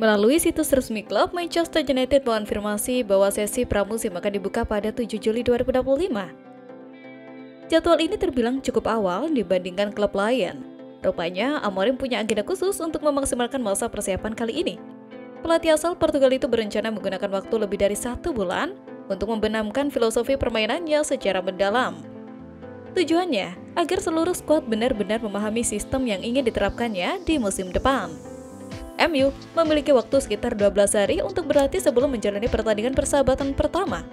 Melalui situs resmi klub, Manchester United mengonfirmasi bahwa sesi pramusim akan dibuka pada 7 Juli 2025. Jadwal ini terbilang cukup awal dibandingkan klub lain. Rupanya, Amorim punya agenda khusus untuk memaksimalkan masa persiapan kali ini. Pelatih asal Portugal itu berencana menggunakan waktu lebih dari 1 bulan untuk membenamkan filosofi permainannya secara mendalam. Tujuannya, agar seluruh skuad benar-benar memahami sistem yang ingin diterapkannya di musim depan. MU memiliki waktu sekitar 12 hari untuk berlatih sebelum menjalani pertandingan persahabatan pertama.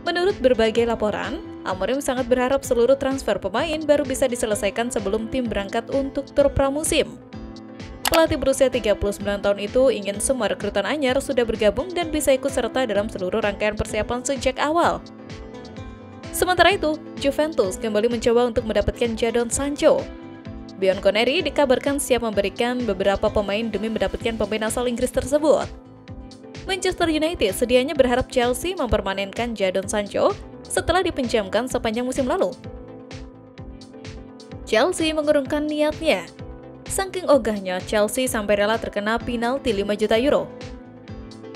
Menurut berbagai laporan, Amorim sangat berharap seluruh transfer pemain baru bisa diselesaikan sebelum tim berangkat untuk tur pramusim. Pelatih berusia 39 tahun itu ingin semua rekrutan anyar sudah bergabung dan bisa ikut serta dalam seluruh rangkaian persiapan sejak awal. Sementara itu, Juventus kembali mencoba untuk mendapatkan Jadon Sancho. Bianconeri dikabarkan siap memberikan beberapa pemain demi mendapatkan pemain asal Inggris tersebut. Manchester United sedianya berharap Chelsea mempermanenkan Jadon Sancho setelah dipinjamkan sepanjang musim lalu. Chelsea mengurungkan niatnya. Saking ogahnya, Chelsea sampai rela terkena penalti 5 juta euro.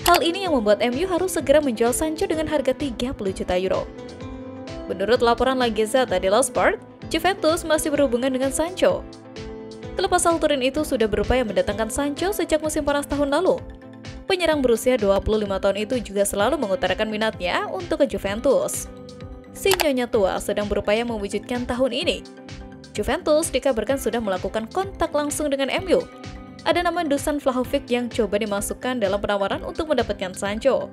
Hal ini yang membuat MU harus segera menjual Sancho dengan harga 30 juta euro. Menurut laporan La Gazzetta dello Sport, Juventus masih berhubungan dengan Sancho. Klub asal Turin itu sudah berupaya mendatangkan Sancho sejak musim panas tahun lalu. Penyerang berusia 25 tahun itu juga selalu mengutarakan minatnya untuk ke Juventus. Si nyonya tua sedang berupaya mewujudkan tahun ini. Juventus dikabarkan sudah melakukan kontak langsung dengan MU. Ada nama Dusan Vlahovic yang coba dimasukkan dalam penawaran untuk mendapatkan Sancho.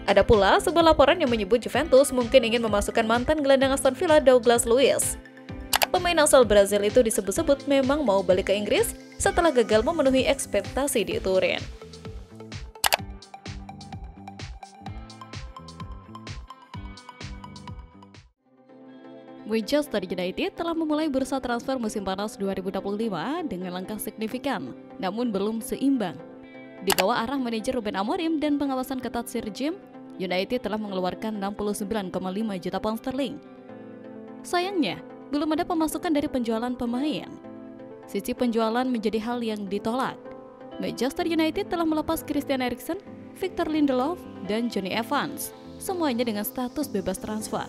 Ada pula sebuah laporan yang menyebut Juventus mungkin ingin memasukkan mantan gelandang Aston Villa Douglas Luiz. Pemain asal Brazil itu disebut-sebut memang mau balik ke Inggris setelah gagal memenuhi ekspektasi di Turin. Manchester United telah memulai bursa transfer musim panas 2025 dengan langkah signifikan, namun belum seimbang. Di bawah arah manajer Ruben Amorim dan pengawasan ketat Sir Jim, United telah mengeluarkan 69,5 juta pound sterling. Sayangnya, belum ada pemasukan dari penjualan pemain. Sisi penjualan menjadi hal yang ditolak. Manchester United telah melepas Christian Eriksen, Victor Lindelof, dan Jonny Evans, semuanya dengan status bebas transfer.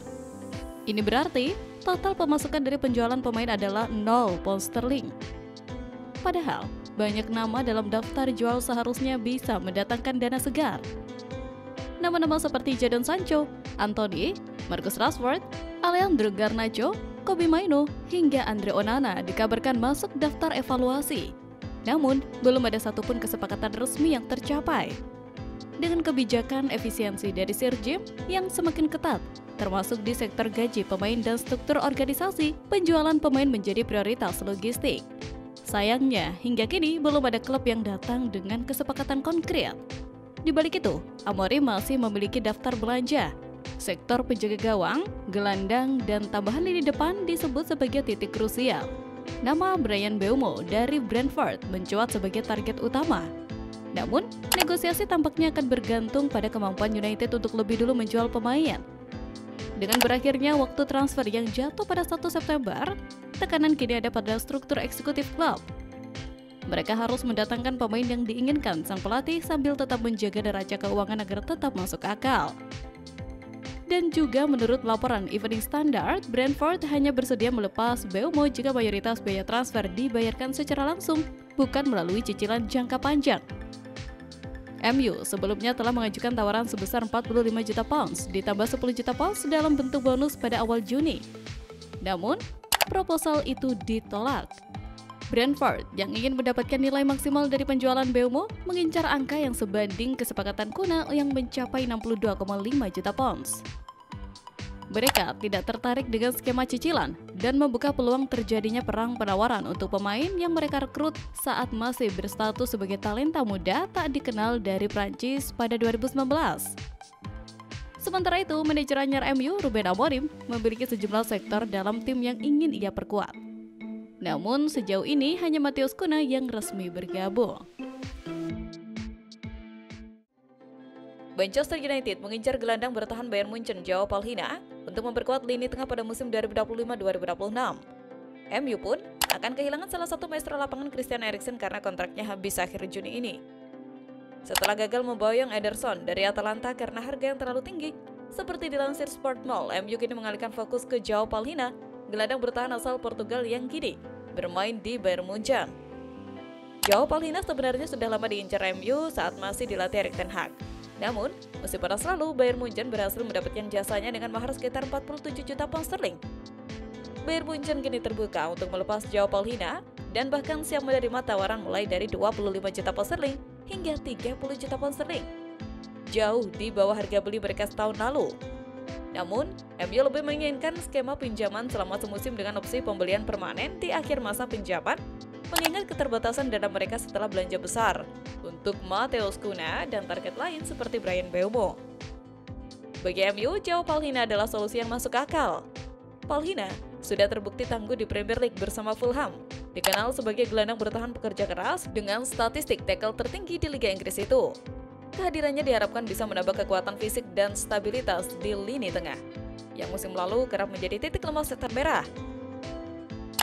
Ini berarti total pemasukan dari penjualan pemain adalah 0 pound sterling. Padahal, banyak nama dalam daftar jual seharusnya bisa mendatangkan dana segar. Nama-nama seperti Jadon Sancho, Anthony, Marcus Rashford, Alejandro Garnacho, Kobbie Mainoo, hingga Andre Onana dikabarkan masuk daftar evaluasi. Namun, belum ada satupun kesepakatan resmi yang tercapai. Dengan kebijakan efisiensi dari Sir Jim yang semakin ketat, termasuk di sektor gaji pemain dan struktur organisasi, penjualan pemain menjadi prioritas logistik. Sayangnya, hingga kini belum ada klub yang datang dengan kesepakatan konkret. Di balik itu, Amorim masih memiliki daftar belanja. Sektor penjaga gawang, gelandang, dan tambahan lini depan disebut sebagai titik krusial. Nama Bryan Mbeumo dari Brentford mencuat sebagai target utama. Namun, negosiasi tampaknya akan bergantung pada kemampuan United untuk lebih dulu menjual pemain. Dengan berakhirnya waktu transfer yang jatuh pada 1 September, tekanan kini ada pada struktur eksekutif klub. Mereka harus mendatangkan pemain yang diinginkan sang pelatih sambil tetap menjaga neraca keuangan agar tetap masuk akal. Dan juga menurut laporan Evening Standard, Brentford hanya bersedia melepas Mbeumo jika mayoritas biaya transfer dibayarkan secara langsung, bukan melalui cicilan jangka panjang. MU sebelumnya telah mengajukan tawaran sebesar 45 juta pounds ditambah 10 juta pounds dalam bentuk bonus pada awal Juni. Namun, proposal itu ditolak. Brentford yang ingin mendapatkan nilai maksimal dari penjualan Mbeumo mengincar angka yang sebanding kesepakatan kuna yang mencapai 62,5 juta pounds. Mereka tidak tertarik dengan skema cicilan dan membuka peluang terjadinya perang penawaran untuk pemain yang mereka rekrut saat masih berstatus sebagai talenta muda tak dikenal dari Prancis pada 2019. Sementara itu, manajer anyar MU Ruben Amorim memiliki sejumlah sektor dalam tim yang ingin ia perkuat. Namun sejauh ini hanya Matheus Cunha yang resmi bergabung. Manchester United mengincar gelandang bertahan Bayern Munchen Joao Palhinha untuk memperkuat lini tengah pada musim 2025-2026. MU pun akan kehilangan salah satu maestro lapangan Christian Eriksen karena kontraknya habis akhir Juni ini. setelah gagal memboyong Ederson dari Atalanta karena harga yang terlalu tinggi. Seperti dilansir Sportmail, MU kini mengalihkan fokus ke João Palhinha, gelandang bertahan asal Portugal yang kini bermain di Bayern Munchen. João Palhinha sebenarnya sudah lama diincar MU saat masih dilatih Erik ten Hag. Namun, musim panas lalu Bayern Munchen berhasil mendapatkan jasanya dengan mahar sekitar 47 juta pound sterling. Bayern Munchen kini terbuka untuk melepas João Palhinha dan bahkan siap menerima tawaran mulai dari 25 juta pound sterling hingga 30 juta pound sterling. Jauh di bawah harga beli mereka setahun lalu. Namun, MU lebih menginginkan skema pinjaman selama semusim dengan opsi pembelian permanen di akhir masa pinjaman, mengingat keterbatasan dana mereka setelah belanja besar untuk Matheus Cunha dan target lain seperti Bryan Mbeumo. Bagi MU, João Palhinha adalah solusi yang masuk akal. Palhinha sudah terbukti tangguh di Premier League bersama Fulham, dikenal sebagai gelandang bertahan pekerja keras dengan statistik tackle tertinggi di Liga Inggris itu. Kehadirannya diharapkan bisa menambah kekuatan fisik dan stabilitas di lini tengah, yang musim lalu kerap menjadi titik lemah setan merah.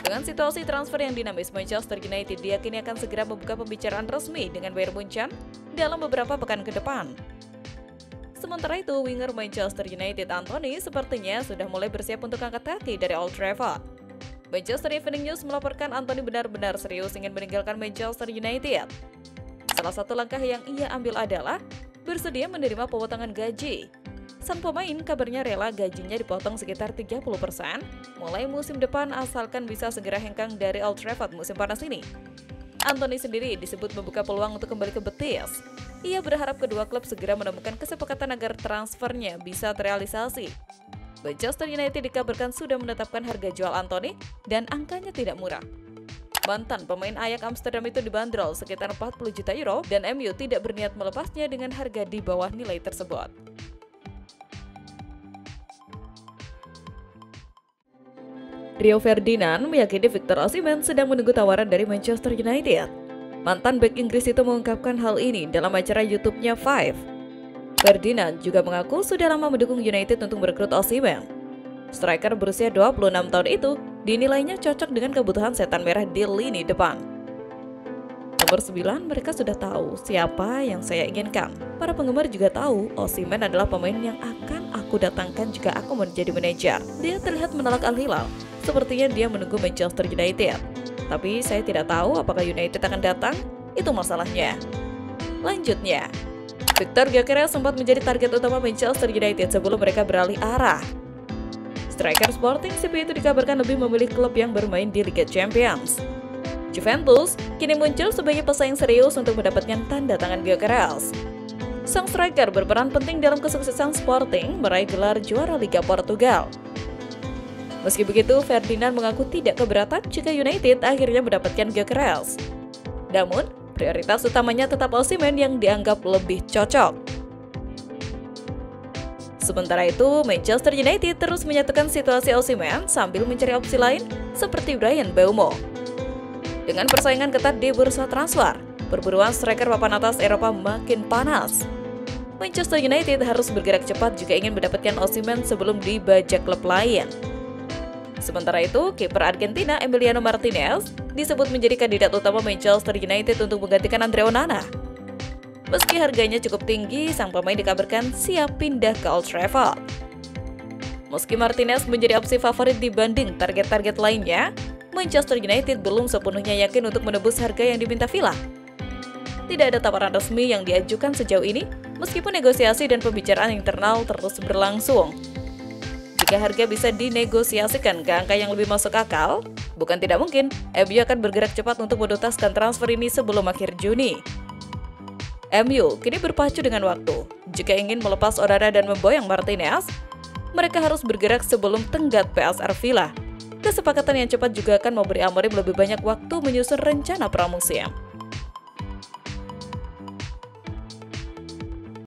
Dengan situasi transfer yang dinamis, Manchester United diyakini akan segera membuka pembicaraan resmi dengan Bayern Munchen dalam beberapa pekan ke depan. Sementara itu, winger Manchester United Antony sepertinya sudah mulai bersiap untuk angkat kaki dari Old Trafford. Manchester Evening News melaporkan Antony benar-benar serius ingin meninggalkan Manchester United. Salah satu langkah yang ia ambil adalah bersedia menerima pemotongan gaji. Sang pemain kabarnya rela gajinya dipotong sekitar 30% mulai musim depan asalkan bisa segera hengkang dari Old Trafford musim panas ini. Antony sendiri disebut membuka peluang untuk kembali ke Betis. Ia berharap kedua klub segera menemukan kesepakatan agar transfernya bisa terrealisasi. Manchester United dikabarkan sudah menetapkan harga jual Antony dan angkanya tidak murah. Mantan pemain Ajax Amsterdam itu dibanderol sekitar 40 juta euro dan MU tidak berniat melepasnya dengan harga di bawah nilai tersebut. Rio Ferdinand meyakini Victor Osimhen sedang menunggu tawaran dari Manchester United. Mantan bek Inggris itu mengungkapkan hal ini dalam acara YouTube-nya Five. Ferdinand juga mengaku sudah lama mendukung United untuk merekrut Osimhen. Striker berusia 26 tahun itu dinilainya cocok dengan kebutuhan setan merah di lini depan. Nomor 9, mereka sudah tahu siapa yang saya inginkan. Para penggemar juga tahu Osimhen adalah pemain yang akan aku datangkan jika aku menjadi manajer. Dia terlihat menolak Al Hilal, sepertinya dia menunggu Manchester United. Tapi saya tidak tahu apakah United akan datang, itu masalahnya. Lanjutnya, Victor Gyökeres sempat menjadi target utama Manchester United sebelum mereka beralih arah. Striker Sporting CP itu dikabarkan lebih memilih klub yang bermain di Liga Champions. Juventus kini muncul sebagai pesaing serius untuk mendapatkan tanda tangan Gyökeres. Sang striker berperan penting dalam kesuksesan Sporting meraih gelar juara Liga Portugal. Meski begitu, Ferdinand mengaku tidak keberatan jika United akhirnya mendapatkan Gyökeres. Namun, prioritas utamanya tetap Osimhen yang dianggap lebih cocok. Sementara itu, Manchester United terus menyatukan situasi Osimhen sambil mencari opsi lain seperti Bryan Mbeumo. Dengan persaingan ketat di bursa transfer, perburuan striker papan atas Eropa makin panas. Manchester United harus bergerak cepat jika ingin mendapatkan Osimhen sebelum dibajak klub lain. Sementara itu, kiper Argentina Emiliano Martinez disebut menjadi kandidat utama Manchester United untuk menggantikan Andre Onana. Meski harganya cukup tinggi, sang pemain dikabarkan siap pindah ke Old Trafford. Meski Martinez menjadi opsi favorit dibanding target-target lainnya, Manchester United belum sepenuhnya yakin untuk menebus harga yang diminta Villa. Tidak ada tawaran resmi yang diajukan sejauh ini, meskipun negosiasi dan pembicaraan internal terus berlangsung. Jika harga bisa dinegosiasikan ke angka yang lebih masuk akal, bukan tidak mungkin MU akan bergerak cepat untuk menuntaskan transfer ini sebelum akhir Juni. MU kini berpacu dengan waktu. Jika ingin melepas Onana dan memboyong Martinez, mereka harus bergerak sebelum tenggat PSR Villa. Kesepakatan yang cepat juga akan memberi Amorim lebih banyak waktu menyusun rencana pramusim.